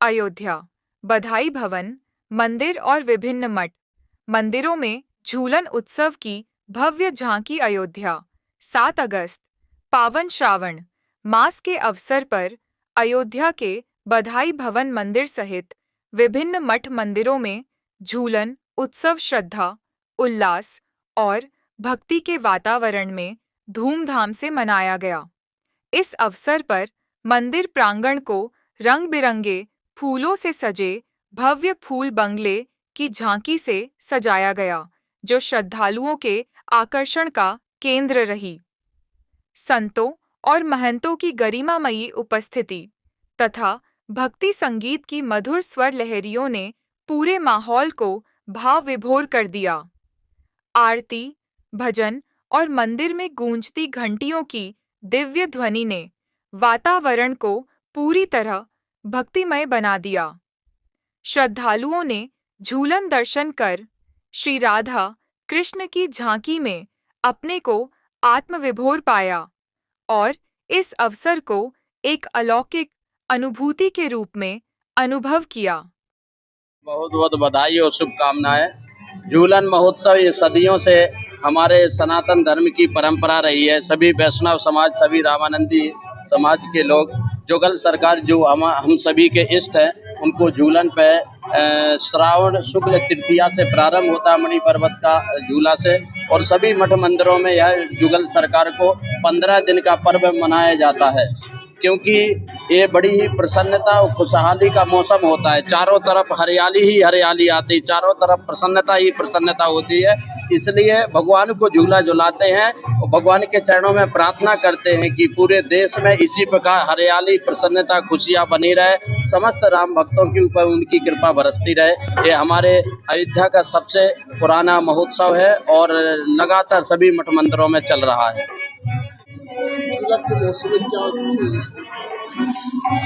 अयोध्या, बधाई भवन, मंदिर और विभिन्न मठ मंदिरों में झूलन उत्सव की भव्य झांकी। अयोध्या, 7 अगस्त, पावन श्रावण मास के अवसर पर अयोध्या के बधाई भवन मंदिर सहित विभिन्न मठ मंदिरों में झूलन उत्सव श्रद्धा, उल्लास और भक्ति के वातावरण में धूमधाम से मनाया गया। इस अवसर पर मंदिर प्रांगण को रंग बिरंगे फूलों से सजे भव्य फूल बंगले की झांकी से सजाया गया, जो श्रद्धालुओं के आकर्षण का केंद्र रही। संतों और महंतों की गरिमामयी उपस्थिति तथा भक्ति संगीत की मधुर स्वर लहरियों ने पूरे माहौल को भाव विभोर कर दिया। आरती, भजन और मंदिर में गूंजती घंटियों की दिव्य ध्वनि ने वातावरण को पूरी तरह भक्तिमय बना दिया। श्रद्धालुओं ने झूलन दर्शन कर श्री राधा कृष्ण की झांकी में अपने को आत्मविभोर पाया और इस अवसर को एक अलौकिक अनुभूति के रूप में अनुभव किया। बहुत बहुत बधाई और शुभकामनाएं। झूलन महोत्सव ये सदियों से हमारे सनातन धर्म की परंपरा रही है। सभी वैष्णव समाज, सभी रामानंदी समाज के लोग, जुगल सरकार जो हम सभी के इष्ट हैं, उनको झूलन पे श्रावण शुक्ल तृतीया से प्रारंभ होता है मणि पर्वत का झूला से, और सभी मठ मंदिरों में यह जुगल सरकार को 15 दिन का पर्व मनाया जाता है, क्योंकि ये बड़ी ही प्रसन्नता और खुशहाली का मौसम होता है। चारों तरफ हरियाली ही हरियाली आती है, चारों तरफ प्रसन्नता ही प्रसन्नता होती है। इसलिए भगवान को झूला झुलाते हैं और भगवान के चरणों में प्रार्थना करते हैं कि पूरे देश में इसी प्रकार हरियाली, प्रसन्नता, खुशियाँ बनी रहे, समस्त राम भक्तों के ऊपर उनकी कृपा बरसती रहे। ये हमारे अयोध्या का सबसे पुराना महोत्सव है और लगातार सभी मठ मंदिरों में चल रहा है।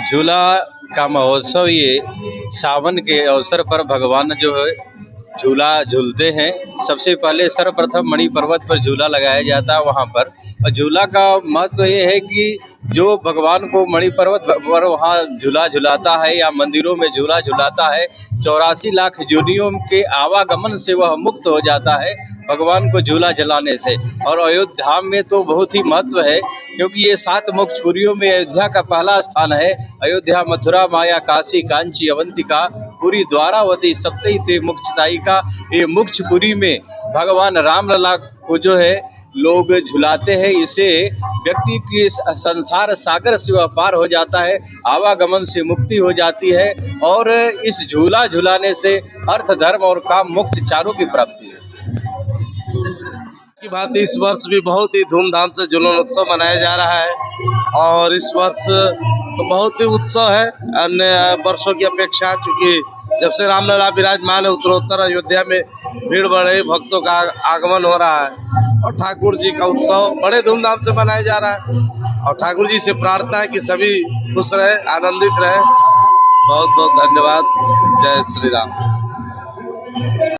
झूला का महोत्सव ये सावन के अवसर पर भगवान जो है झूला झूलते हैं। सबसे पहले सर्वप्रथम मणि पर्वत पर झूला लगाया जाता है वहाँ पर, और झूला का महत्व ये है कि जो भगवान को मणि पर्वत पर वहाँ झूला झुलाता है या मंदिरों में झूला झुलाता है, 84 लाख योनियों के आवागमन से वह मुक्त हो जाता है भगवान को झूला झुलाने से। और अयोध्या में तो बहुत ही महत्व है, क्योंकि ये 7 मोक्षपुरियों में अयोध्या का पहला स्थान है। अयोध्या, मथुरा, माया, काशी, कांची, अवंतिका, पूरी, द्वारावती, सप्तई मोक्षदायिका, ये मोक्षपुरी में भगवान रामलला को जो है लोग झुलाते हैं। इसे व्यक्ति की संसार सागर से वह पार हो जाता है, आवागमन से मुक्ति हो जाती है, और इस झूला झुलाने से अर्थ, धर्म और काम, मोक्ष चारों की प्राप्ति है। की बात इस वर्ष भी बहुत ही धूमधाम से झूलन उत्सव मनाया जा रहा है, और इस वर्ष तो बहुत ही उत्सव है अन्य वर्षों की अपेक्षा, चूँकि जब से रामलला विराजमान है उत्तरोत्तर अयोध्या में भीड़ बढ़ रही, भक्तों का आगमन हो रहा है और ठाकुर जी का उत्सव बड़े धूमधाम से मनाया जा रहा है। और ठाकुर जी से प्रार्थना है कि सभी खुश रहे, आनंदित रहे। बहुत बहुत धन्यवाद। जय श्री राम।